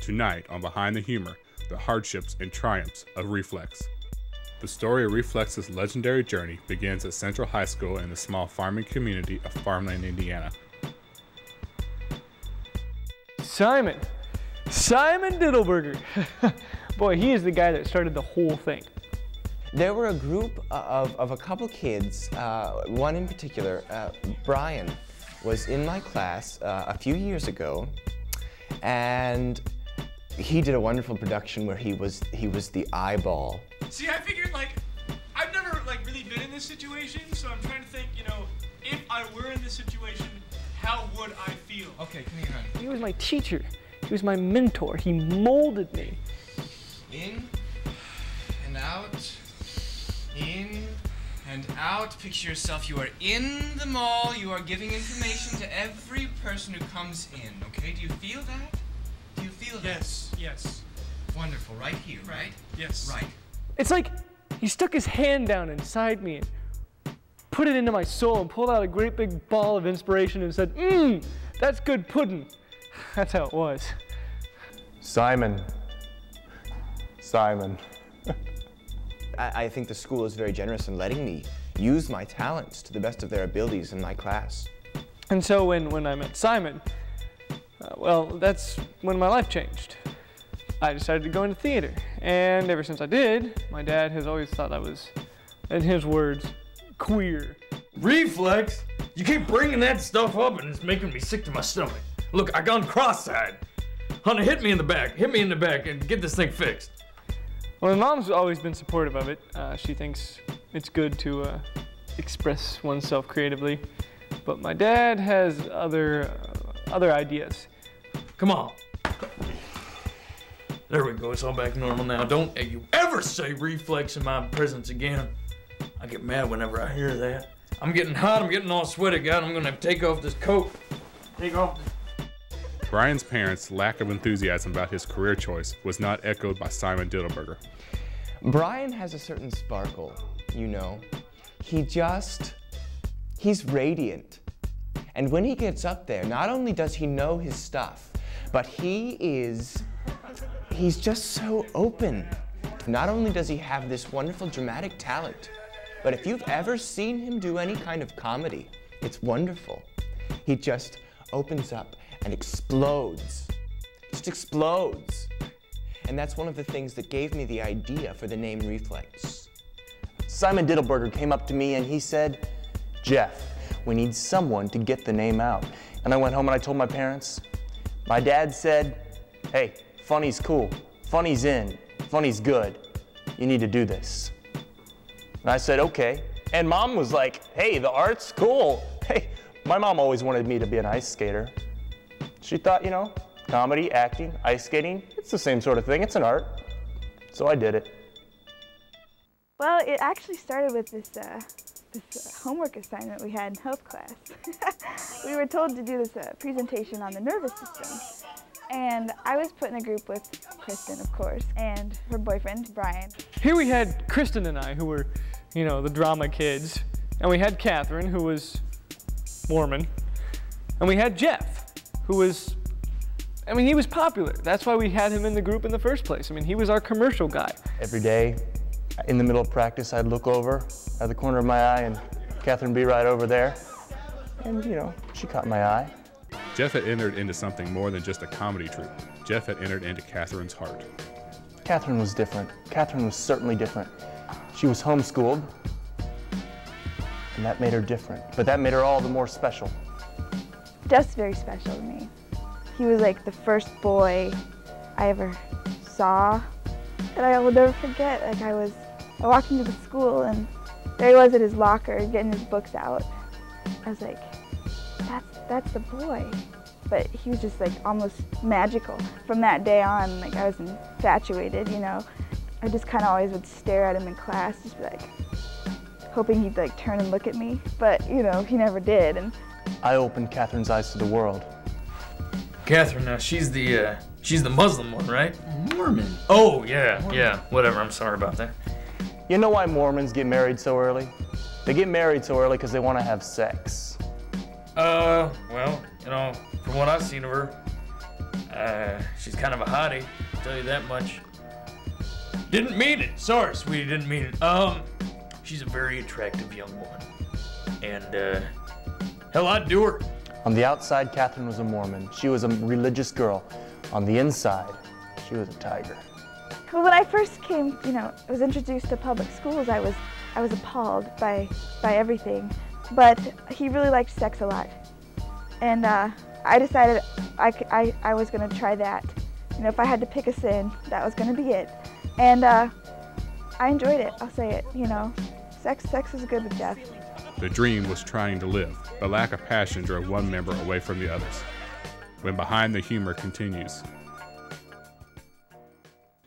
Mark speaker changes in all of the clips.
Speaker 1: Tonight on Behind the Humor, the hardships and triumphs of Reflex. The story of Reflex's legendary journey begins at Central High School in the small farming community of Farmland, Indiana.
Speaker 2: Simon Diddleberger. Boy, he is the guy that started the whole thing.
Speaker 3: There were a group of a couple kids, one in particular, Brian, was in my class a few years ago, and he did a wonderful production where he was the eyeball.
Speaker 4: See, I figured, I've never, really been in this situation, so I'm trying to think, if I were in this situation, how would I feel? Okay, come here, honey.
Speaker 2: He was my teacher. He was my mentor. He molded me.
Speaker 4: In and out. In and out. Picture yourself, you are in the mall, you are giving information to every person who comes in, okay? Do you feel that? Do you feel that? Yes. Wonderful, right here, right? Yes. Right.
Speaker 2: It's like he stuck his hand down inside me and put it into my soul and pulled out a great big ball of inspiration and said, that's good pudding. That's how it was.
Speaker 5: Simon.
Speaker 3: I think the school is very generous in letting me use my talents to the best of their abilities in my class.
Speaker 2: And so when I met Simon, that's when my life changed. I decided to go into theater, and ever since I did, my dad has always thought I was, in his words, queer.
Speaker 6: Reflex? You keep bringing that stuff up and it's making me sick to my stomach. Look, I gone cross-eyed. Honey, hit me in the back and get this thing fixed.
Speaker 2: Well, my mom's always been supportive of it. She thinks it's good to express oneself creatively, but my dad has other ideas.
Speaker 6: Come on. There we go, it's all back normal now. Don't you ever say reflex in my presence again. I get mad whenever I hear that. I'm getting hot, I'm getting all sweaty, God. I'm gonna have to take off this coat. Take off.
Speaker 1: Brian's parents' lack of enthusiasm about his career choice was not echoed by Simon Diddleberger.
Speaker 3: Brian has a certain sparkle, He's radiant. And when he gets up there, not only does he know his stuff, but he's just so open. Not only does he have this wonderful dramatic talent, but if you've ever seen him do any kind of comedy, it's wonderful. He just opens up and explodes. Just explodes. And that's one of the things that gave me the idea for the name Reflex.
Speaker 5: Simon Diddleberger came up to me and he said, "Jeff, we need someone to get the name out." And I went home and I told my parents. My dad said, "Hey, funny's cool. Funny's in. Funny's good. You need to do this." And I said, "Okay." And Mom was like, "Hey, the art's cool." Hey, my mom always wanted me to be an ice skater. She thought, comedy, acting, ice skating, it's the same sort of thing. It's an art. So I did it.
Speaker 7: Well, it actually started with this homework assignment we had in health class. We were told to do this presentation on the nervous system. And I was put in a group with Kristen, of course, and her boyfriend, Brian.
Speaker 2: Here we had Kristen and I, who were, the drama kids. And we had Catherine, who was Mormon. And we had Jeff, who was, he was popular. That's why we had him in the group in the first place. He was our commercial guy.
Speaker 5: Every day, in the middle of practice, I'd look over at the corner of my eye and Catherine be right over there. And, she caught my eye.
Speaker 1: Jeff had entered into something more than just a comedy troupe. Jeff had entered into Catherine's heart.
Speaker 5: Catherine was different. Catherine was certainly different. She was homeschooled, and that made her different. But that made her all the more special.
Speaker 7: Jeff's very special to me. He was like the first boy I ever saw that I will never forget. I walked into the school and there he was at his locker getting his books out. I was like, that's the boy. But he was just almost magical. From that day on, I was infatuated, I just kind of always would stare at him in class, just be hoping he'd turn and look at me. But, he never did. And
Speaker 5: I opened Catherine's eyes to the world.
Speaker 6: Catherine, now she's the Muslim one, right?
Speaker 4: Mormon.
Speaker 6: Oh, yeah, whatever, I'm sorry about that.
Speaker 5: You know why Mormons get married so early? They get married so early because they want to have sex.
Speaker 6: Well, from what I've seen of her, She's kind of a hottie, I'll tell you that much. Didn't mean it. Sorry, sweetie, didn't mean it. She's a very attractive young woman. And, hell, I'd do her.
Speaker 5: On the outside, Catherine was a Mormon. She was a religious girl. On the inside, she was a tiger.
Speaker 7: Well, when I first came, was introduced to public schools, I was appalled by everything. But he really liked sex a lot. And I decided I was going to try that. If I had to pick a sin, that was going to be it. And I enjoyed it, I'll say it, Sex was good with Jeff.
Speaker 1: The dream was trying to live, but lack of passion drove one member away from the others. When Behind the Humor continues.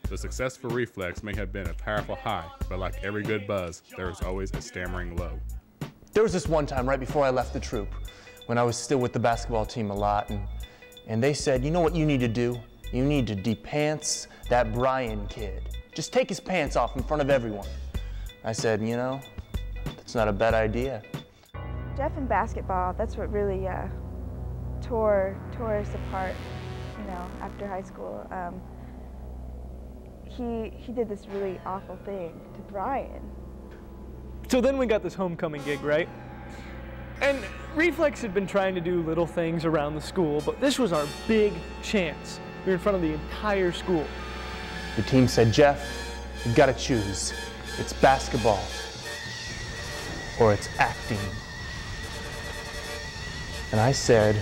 Speaker 1: The success for Reflex may have been a powerful high, but like every good buzz, there is always a stammering low.
Speaker 5: There was this one time right before I left the troop, when I was still with the basketball team a lot, and they said, you know what you need to do? You need to de-pants that Brian kid. Just take his pants off in front of everyone. I said, that's not a bad idea.
Speaker 7: Jeff in basketball, that's what really tore us apart, after high school. He did this really awful thing to Brian.
Speaker 2: So then we got this homecoming gig, right? And Reflex had been trying to do little things around the school, but this was our big chance. We were in front of the entire school.
Speaker 5: The team said, Jeff, you've got to choose. It's basketball or it's acting. And I said,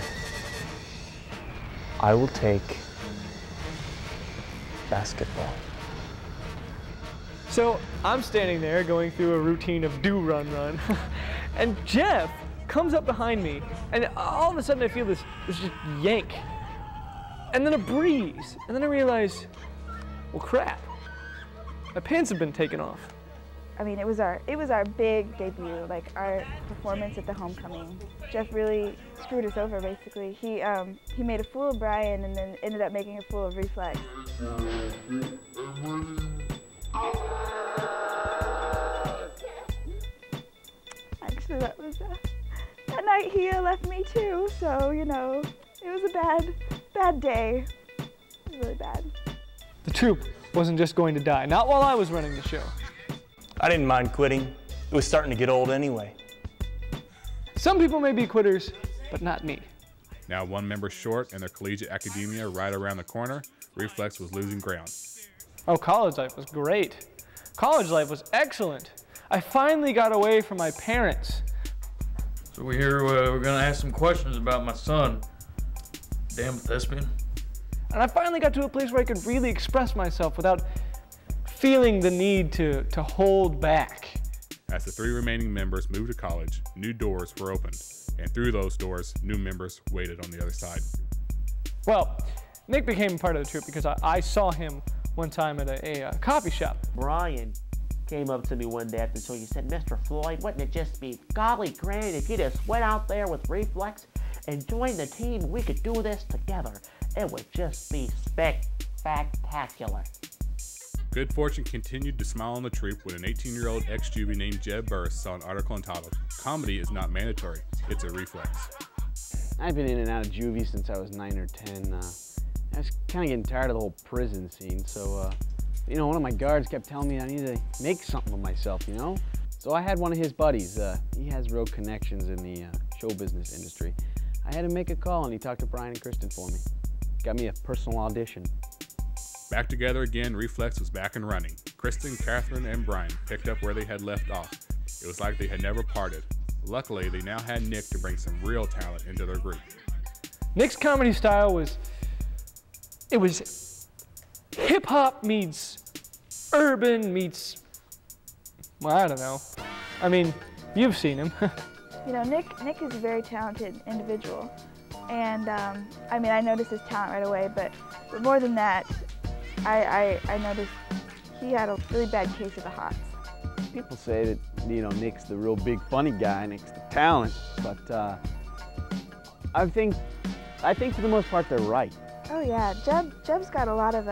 Speaker 5: I will take basketball.
Speaker 2: So I'm standing there going through a routine of do, run, run. And Jeff comes up behind me, and all of a sudden I feel this just yank. And then a breeze. And then I realize, well, crap. My pants have been taken off.
Speaker 7: I mean, it was our big debut, like our performance at the homecoming. Jeff really screwed us over, basically. He made a fool of Brian and then ended up making a fool of Reflex. Actually, that night he left me too, so, it was a bad day. It was really bad.
Speaker 2: The troop wasn't just going to die, not while I was running the show.
Speaker 5: I didn't mind quitting. It was starting to get old anyway.
Speaker 2: Some people may be quitters, but not me.
Speaker 1: Now one member short and their collegiate academia right around the corner, Reflex was losing ground.
Speaker 2: Oh, college life was great. College life was excellent. I finally got away from my parents.
Speaker 6: So we hear we're gonna ask some questions about my son. Damn thespian.
Speaker 2: And I finally got to a place where I could really express myself without feeling the need to hold back.
Speaker 1: As the three remaining members moved to college, new doors were opened, and through those doors, new members waited on the other side.
Speaker 2: Well, Nick became part of the troupe because I saw him one time at a coffee shop.
Speaker 8: Brian came up to me one day after, so he said, Mr. Floyd, wouldn't it just be golly grand if you just went out there with Reflex and joined the team and we could do this together? It would just be spectacular.
Speaker 1: Good fortune continued to smile on the troupe when an 18-year-old ex-juvie named Jeb Burris saw an article entitled, "Comedy is not mandatory, it's a reflex."
Speaker 9: I've been in and out of juvie since I was 9 or 10. I was kind of getting tired of the whole prison scene, so, one of my guards kept telling me I needed to make something of myself, So I had one of his buddies. He has real connections in the show business industry. I had him make a call, and he talked to Brian and Kristen for me. Got me a personal audition.
Speaker 1: Back together again, Reflex was back and running. Kristen, Catherine, and Brian picked up where they had left off. It was like they had never parted. Luckily, they now had Nick to bring some real talent into their group.
Speaker 2: Nick's comedy style was hip-hop meets urban meets, well, I don't know. I mean, you've seen him.
Speaker 7: Nick is a very talented individual. And, I noticed his talent right away, but more than that, I noticed he had a really bad case of the hots.
Speaker 9: People say that, Nick's the real big funny guy, Nick's the talent, but I think for the most part they're right.
Speaker 7: Oh yeah, Jeb's got a lot of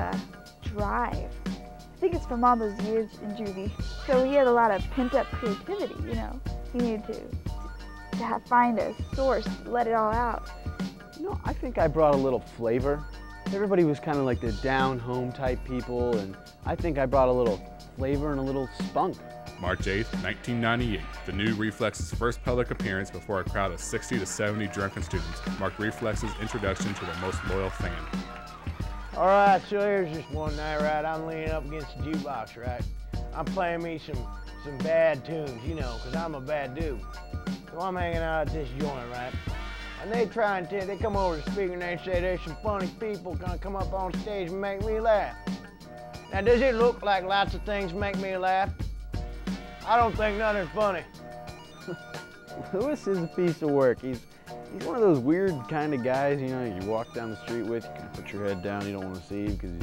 Speaker 7: drive. I think it's from all those years in juvie. So he had a lot of pent-up creativity, He needed to find a source, let it all out.
Speaker 9: I think I brought a little flavor. Everybody was kind of like the down-home type people, and I think I brought a little flavor and a little spunk.
Speaker 1: March 8th, 1998, the new Reflex's first public appearance before a crowd of 60 to 70 drunken students marked Reflex's introduction to their most loyal fan.
Speaker 10: All right, so here's just one night, right? I'm leaning up against the jukebox, right? I'm playing me some bad tunes, you know, because I'm a bad dude. So I'm hanging out at this joint, right? And they come over to the speaker and they say there's some funny people gonna come up on stage and make me laugh. Now, does it look like lots of things make me laugh? I don't think nothing's funny.
Speaker 9: Lewis is a piece of work. He's one of those weird kind of guys, you know, you walk down the street with, you kind of put your head down, you don't want to see him because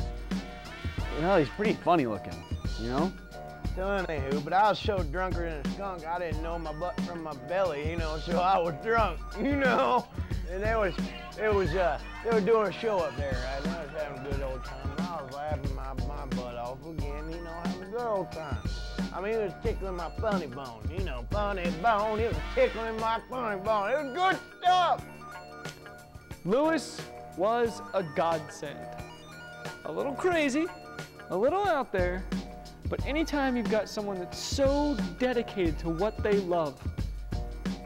Speaker 9: he's pretty funny looking, you know?
Speaker 10: So anywho, but I was so drunker than a skunk, I didn't know my butt from my belly, you know, so I was drunk, you know? And they were doing a show up there, right? And I was having a good old time, and I was laughing my butt off again, you know, having a good old time. I mean, it was tickling my funny bone, you know, funny bone, it was tickling my funny bone. It was good stuff.
Speaker 2: Lewis was a godsend. A little crazy, a little out there, but anytime you've got someone that's so dedicated to what they love,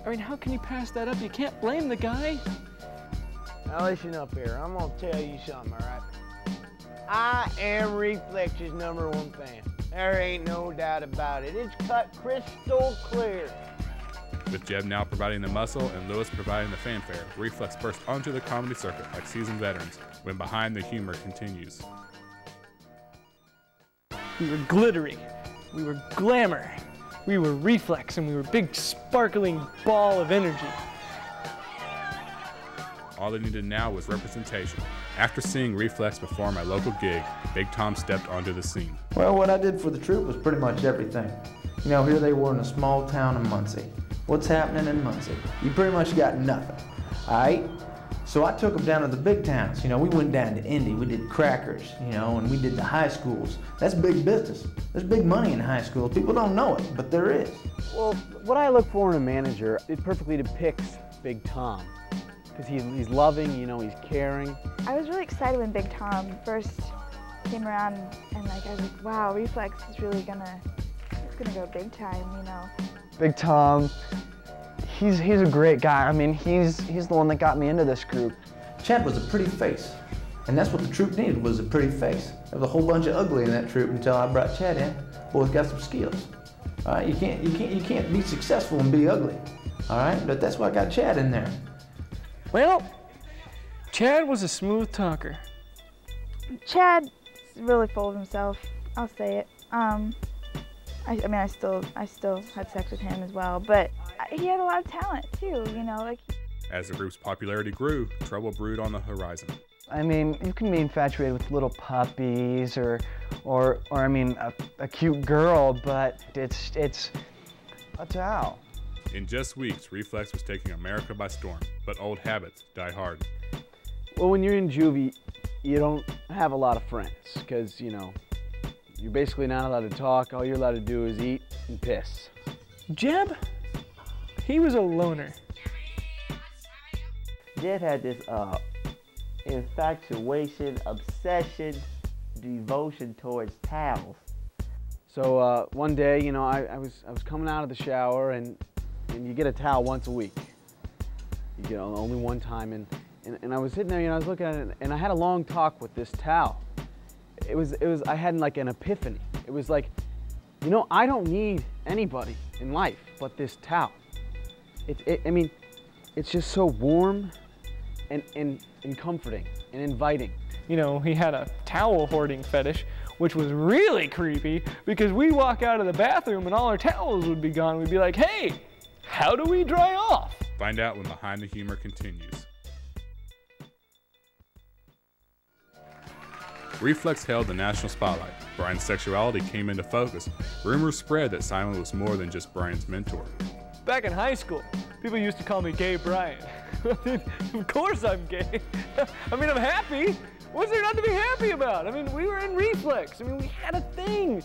Speaker 2: I mean, how can you pass that up? You can't blame the guy.
Speaker 10: Now listen up here, I'm gonna tell you something, all right? I am Reflex's #1 fan. There ain't no doubt about it. It's cut crystal clear.
Speaker 1: With Jeb now providing the muscle and Lewis providing the fanfare, Reflex burst onto the comedy circuit like seasoned veterans when Behind the Humor continues.
Speaker 2: We were glittery, we were glamour, we were Reflex, and we were a big sparkling ball of energy.
Speaker 1: All they needed now was representation. After seeing Reflex perform at a local gig, Big Tom stepped onto the scene.
Speaker 11: Well, what I did for the troupe was pretty much everything. You know, here they were in a small town in Muncie. What's happening in Muncie? You pretty much got nothing, all right? So I took them down to the big towns. You know, we went down to Indy, we did Crackers, you know, and we did the high schools. That's big business. There's big money in high school. People don't know it, but there is.
Speaker 9: Well, what I look for in a manager, it perfectly depicts Big Tom. Because he's loving, you know, he's caring.
Speaker 7: I was really excited when Big Tom first came around, and like I was like, wow, Reflex is really gonna go big time, you know.
Speaker 12: Big Tom, he's a great guy. I mean, he's the one that got me into this group.
Speaker 11: Chad was a pretty face, and that's what the troupe needed, was a pretty face. There was a whole bunch of ugly in that troupe until I brought Chad in. Boy's got some skills. All right, you can't be successful and be ugly. All right, but that's why I got Chad in there.
Speaker 2: Well, Chad was a smooth talker.
Speaker 7: Chad's really full of himself. I'll say it. I mean, I still had sex with him as well, but he had a lot of talent too. You know, like.
Speaker 1: As the group's popularity grew, trouble brewed on the horizon.
Speaker 12: I mean, you can be infatuated with little puppies or I mean, a cute girl, but it's a towel.
Speaker 1: In just weeks, Reflex was taking America by storm, but old habits die hard.
Speaker 9: Well, when you're in juvie, you don't have a lot of friends because, you know, you're basically not allowed to talk. All you're allowed to do is eat and piss.
Speaker 2: Jeb, he was a loner.
Speaker 8: Jeb had this infatuation, obsession, devotion towards towels.
Speaker 9: So one day, you know, I was coming out of the shower, and you get a towel once a week. You get only one time, and I was sitting there, you know, I was looking at it, and I had a long talk with this towel. I had like an epiphany. It was like, you know, I don't need anybody in life but this towel. I mean, it's just so warm and comforting and inviting.
Speaker 2: You know, he had a towel hoarding fetish, which was really creepy because we'd walk out of the bathroom and all our towels would be gone. We'd be like, hey, how do we dry off?
Speaker 1: Find out when Behind the Humor continues. Reflex held the national spotlight. Brian's sexuality came into focus. Rumors spread that Simon was more than just Brian's mentor.
Speaker 2: Back in high school, people used to call me Gay Brian. Of course I'm gay. I mean, I'm happy. What's there not to be happy about? I mean, we were in Reflex. I mean, we had a thing.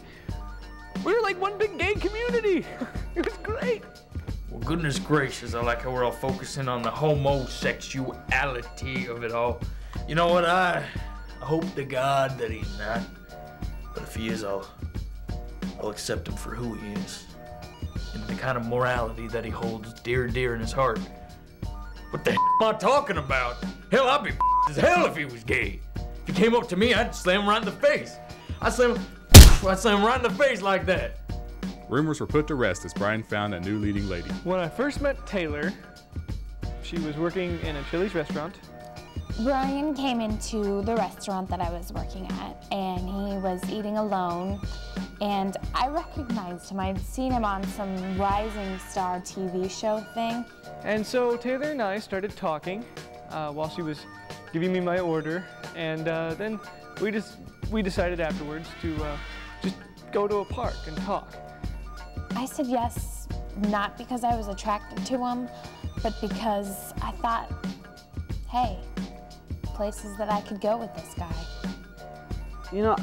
Speaker 2: We were like one big gay community. It was great.
Speaker 6: Well, goodness gracious, I like how we're all focusing on the homosexuality of it all. You know what, I I hope to God that he's not. But if he is, I'll accept him for who he is. And the kind of morality that he holds dear in his heart. What the hell am I talking about? Hell, I'd be as hell if he was gay. If he came up to me, I'd slam him right in the face. I'd slam him right in the face like that.
Speaker 1: Rumors were put to rest as Brian found a new leading lady.
Speaker 2: When I first met Taylor, she was working in a Chili's restaurant.
Speaker 13: Brian came into the restaurant that I was working at, and he was eating alone, and I recognized him. I'd seen him on some Rising Star TV show thing.
Speaker 2: And so Taylor and I started talking while she was giving me my order, and then we decided afterwards to just go to a park and talk.
Speaker 13: I said yes, not because I was attracted to him, but because I thought, hey, places that I could go with this guy.
Speaker 9: You know,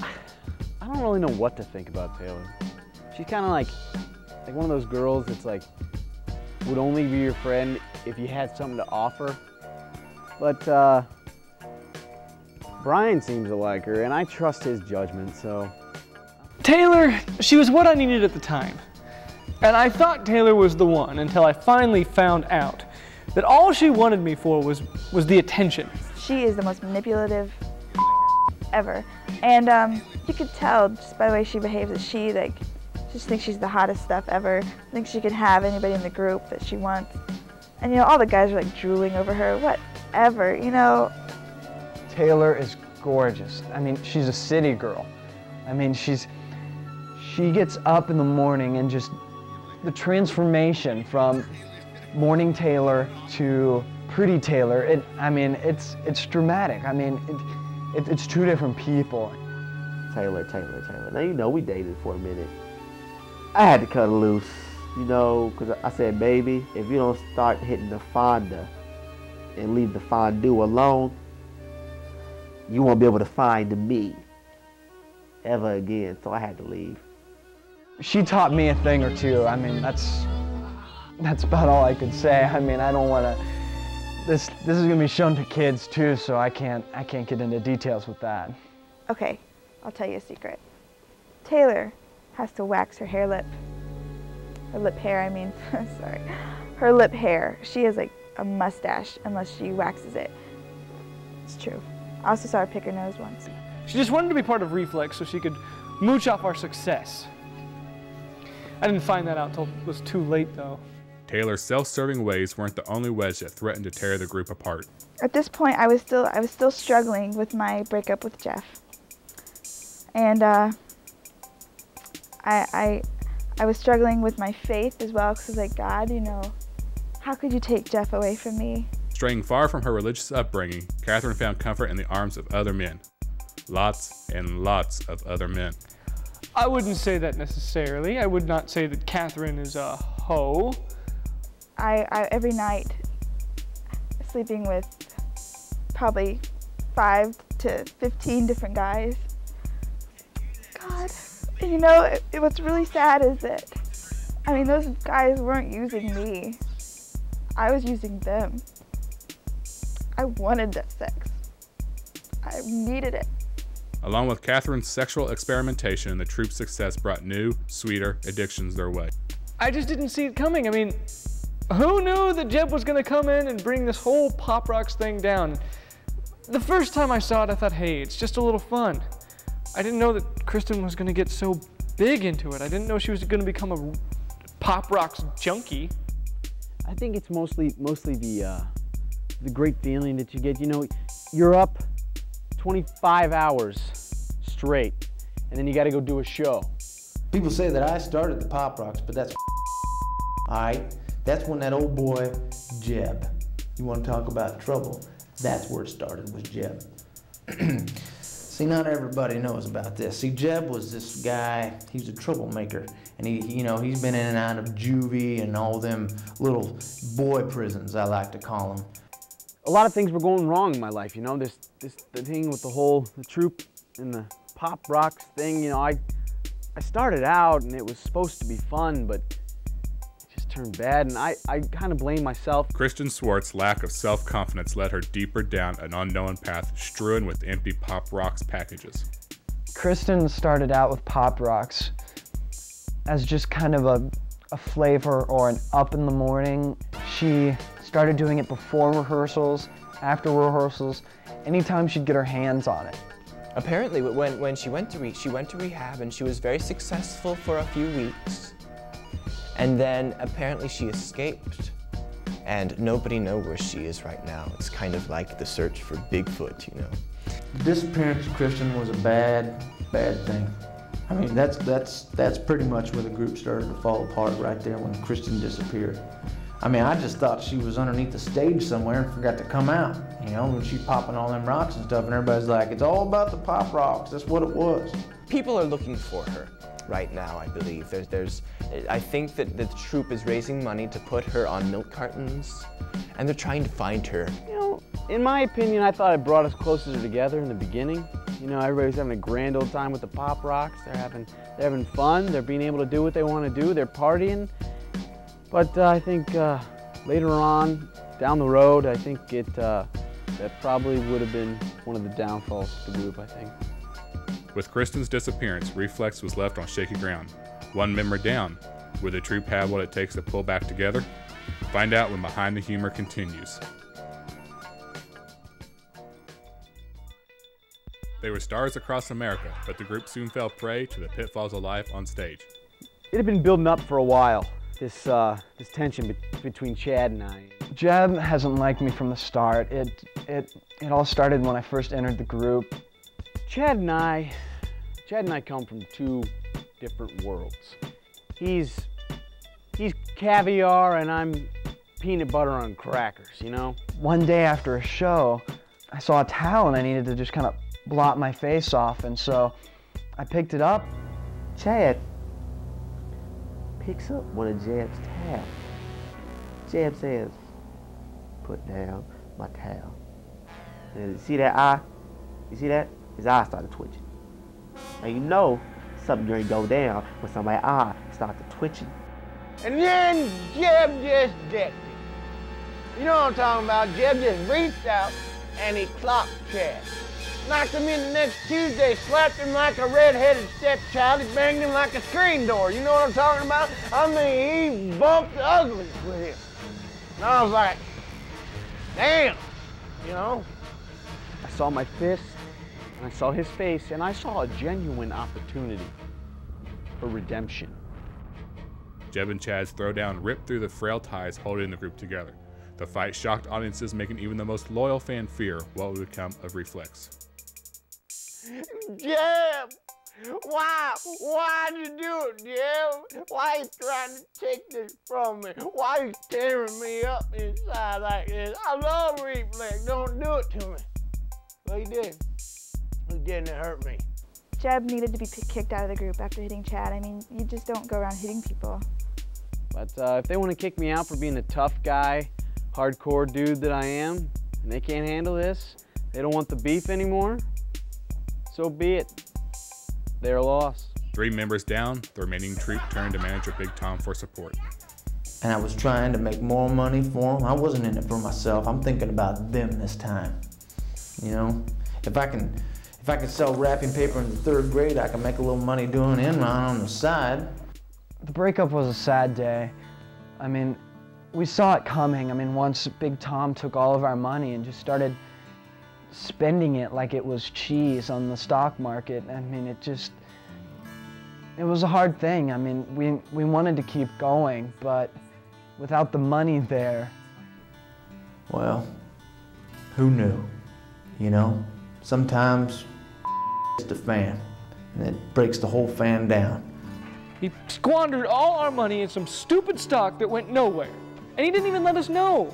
Speaker 9: I don't really know what to think about Taylor. She's kind of like one of those girls that's like, would only be your friend if you had something to offer. But Brian seems to like her, and I trust his judgment, so.
Speaker 2: Taylor, she was what I needed at the time. And I thought Taylor was the one until I finally found out that all she wanted me for was the attention.
Speaker 7: She is the most manipulative ever. And you could tell just by the way she behaves that she just thinks she's the hottest stuff ever. Thinks she can have anybody in the group that she wants. And you know, all the guys are like drooling over her, whatever, you know.
Speaker 12: Taylor is gorgeous. I mean, she's a city girl. I mean, she gets up in the morning and just the transformation from morning Taylor to pretty Taylor, it's dramatic. I mean, it's two different people.
Speaker 8: Taylor. Now, you know, we dated for a minute. I had to cut her loose, you know, because I said, baby, if you don't start hitting the fonda and leave the fondue alone, you won't be able to find me ever again. So I had to leave.
Speaker 12: She taught me a thing or two. I mean, that's about all I could say. I mean, I don't want to. This is gonna be shown to kids too, so I can't get into details with that.
Speaker 7: Okay, I'll tell you a secret. Taylor has to wax her hair lip. Her lip hair, I mean, sorry. Her lip hair. She has like a mustache unless she waxes it. It's true. I also saw her pick her nose once.
Speaker 2: She just wanted to be part of Reflex so she could mooch off our success. I didn't find that out until it was too late, though.
Speaker 1: Taylor's self-serving ways weren't the only wedge that threatened to tear the group apart.
Speaker 7: At this point, I was still struggling with my breakup with Jeff, and I was struggling with my faith as well, because I was like, God, you know, how could you take Jeff away from me?
Speaker 1: Straying far from her religious upbringing, Catherine found comfort in the arms of other men. Lots and lots of other men.
Speaker 2: I wouldn't say that necessarily. I would not say that Catherine is a hoe.
Speaker 7: I every night, sleeping with probably 5 to 15 different guys. God, and you know, what's really sad is that, I mean, those guys weren't using me. I was using them. I wanted that sex. I needed it.
Speaker 1: Along with Catherine's sexual experimentation, the troop's success brought new, sweeter addictions their way.
Speaker 2: I just didn't see it coming. I mean, who knew that Jeb was gonna come in and bring this whole Pop Rocks thing down? The first time I saw it, I thought, hey, it's just a little fun. I didn't know that Kristen was gonna get so big into it. I didn't know she was gonna become a Pop Rocks junkie.
Speaker 9: I think it's mostly the great feeling that you get. You know, you're up 25 hours straight, and then you got to go do a show.
Speaker 11: People say that I started the Pop Rocks, but that's alright. That's when that old boy, Jeb. You want to talk about trouble? That's where it started, was Jeb. See, not everybody knows about this. See, Jeb was this guy, he's a troublemaker. And he's been in and out of juvie and all them little boy prisons, I like to call them.
Speaker 9: A lot of things were going wrong in my life, you know. The thing with the troop and the Pop Rocks thing, you know, I started out and it was supposed to be fun, but it just turned bad, and I kind of blame myself.
Speaker 1: Kristen Swartz's lack of self-confidence led her deeper down an unknown path strewn with empty Pop Rocks packages.
Speaker 12: Kristen started out with Pop Rocks as just kind of a flavor or an up in the morning. She started doing it before rehearsals, after rehearsals, anytime she'd get her hands on it.
Speaker 3: Apparently, when she went to rehab, and she was very successful for a few weeks. And then apparently she escaped, and nobody knows where she is right now. It's kind of like the search for Bigfoot, you know.
Speaker 11: The disappearance of Kristen was a bad thing. I mean, that's pretty much where the group started to fall apart, right there when Kristen disappeared. I mean, I just thought she was underneath the stage somewhere and forgot to come out, you know, when she's popping all them rocks and stuff, and everybody's like, it's all about the Pop Rocks, that's what it was.
Speaker 3: People are looking for her right now, I believe. I think that the troupe is raising money to put her on milk cartons, and they're trying to find her.
Speaker 9: You know, in my opinion, I thought it brought us closer together in the beginning. You know, everybody's having a grand old time with the Pop Rocks. They're having fun. They're being able to do what they want to do. They're partying. But I think later on, down the road, I think that probably would have been one of the downfalls of the group, I think.
Speaker 1: With Kristen's disappearance, Reflex was left on shaky ground. One member down. Will the troupe have what it takes to pull back together? Find out when Behind the Humor continues. They were stars across America, but the group soon fell prey to the pitfalls of life on stage.
Speaker 9: It had been building up for a while, this tension between Chad and I.
Speaker 12: Jeb hasn't liked me from the start. It all started when I first entered the group.
Speaker 9: Chad and I come from two different worlds. He's caviar and I'm peanut butter on crackers, you know?
Speaker 12: One day after a show, I saw a towel and I needed to just kind of blot my face off, and so I picked it up.
Speaker 8: Chad picks up one of Jeb's towels. Jeb says, "Put down my towel." And you see that eye? You see that? His eye started twitching. Now you know something going to go down when somebody's eye starts twitching.
Speaker 10: And then Jeb just decked it. You know what I'm talking about? Jeb just reached out and he clocked Chad. Knocked him in the next Tuesday, slapped him like a red-headed stepchild, he banged him like a screen door. You know what I'm talking about? I mean, he bumped ugly with him. And I was like, damn, you know?
Speaker 9: I saw my fist, and I saw his face, and I saw a genuine opportunity for redemption.
Speaker 1: Jeb and Chad's throwdown ripped through the frail ties holding the group together. The fight shocked audiences, making even the most loyal fan fear what would become of Reflex.
Speaker 10: Jeb, why'd you do it, Jeb? Why you trying to take this from me? Why you tearing me up inside like this? I love Reflex, don't do it to me. Well, he did. He didn't hurt me.
Speaker 7: Jeb needed to be kicked out of the group after hitting Chad. I mean, you just don't go around hitting people.
Speaker 9: But if they want to kick me out for being the tough guy, hardcore dude that I am, and they can't handle this, they don't want the beef anymore, so be it. They're lost.
Speaker 1: 3 members down, the remaining troupe turned to manager Big Tom for support.
Speaker 11: And I was trying to make more money for them. I wasn't in it for myself. I'm thinking about them this time. You know, if I can sell wrapping paper in the 3rd grade, I can make a little money doing Enron on the side.
Speaker 12: The breakup was a sad day. I mean, we saw it coming. I mean, once Big Tom took all of our money and just started spending it like it was cheese on the stock market. I mean, it was a hard thing. I mean, we wanted to keep going, but without the money there.
Speaker 11: Well, who knew? You know, sometimes it's the fan, and it breaks the whole fan down.
Speaker 2: He squandered all our money in some stupid stock that went nowhere. And he didn't even let us know.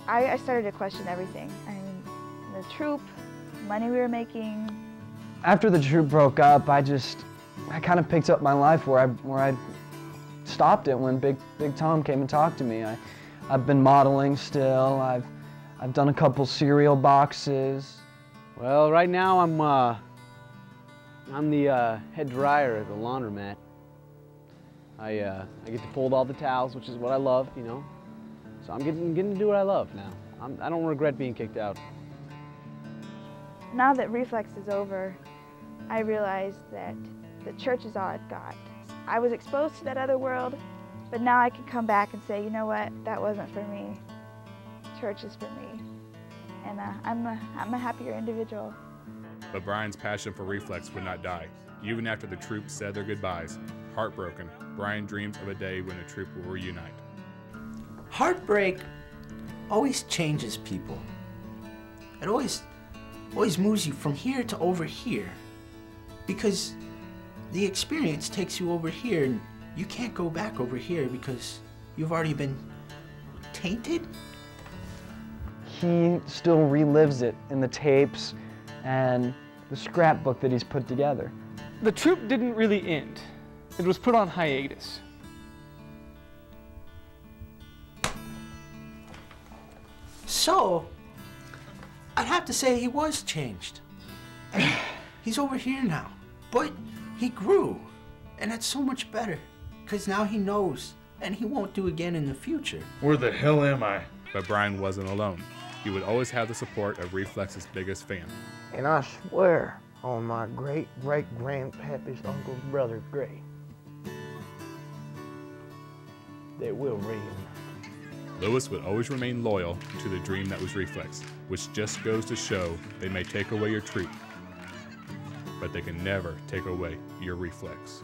Speaker 7: I started to question everything. I mean, the troupe, money we were making.
Speaker 12: After the troupe broke up, I kind of picked up my life where I stopped it when Big Tom came and talked to me. I've been modeling still. I've done a couple cereal boxes.
Speaker 9: Well, right now I'm the head dryer at the laundromat. I get to fold all the towels, which is what I love, you know. So I'm getting to do what I love now. I don't regret being kicked out.
Speaker 7: Now that Reflex is over, I realized that the church is all I've got. I was exposed to that other world, but now I can come back and say, you know what, that wasn't for me. Church is for me. And I'm a happier individual.
Speaker 1: But Brian's passion for Reflex would not die. Even after the troop said their goodbyes, heartbroken, Brian dreams of a day when the troop will reunite.
Speaker 14: Heartbreak always changes people. It always moves you from here to over here, because the experience takes you over here and you can't go back over here because you've already been tainted.
Speaker 12: He still relives it in the tapes and the scrapbook that he's put together.
Speaker 2: The troop didn't really end. It was put on hiatus.
Speaker 14: So, I'd have to say he was changed. I mean, he's over here now, but he grew, and that's so much better, because now he knows, and he won't do again in the future.
Speaker 6: Where the hell am I?
Speaker 1: But Brian wasn't alone. He would always have the support of Reflex's biggest fan.
Speaker 10: And I swear on my great-great-grandpappy's uncle's brother's grave, they will reunite.
Speaker 1: Lewis would always remain loyal to the dream that was Reflex, which just goes to show they may take away your troop, but they can never take away your Reflex.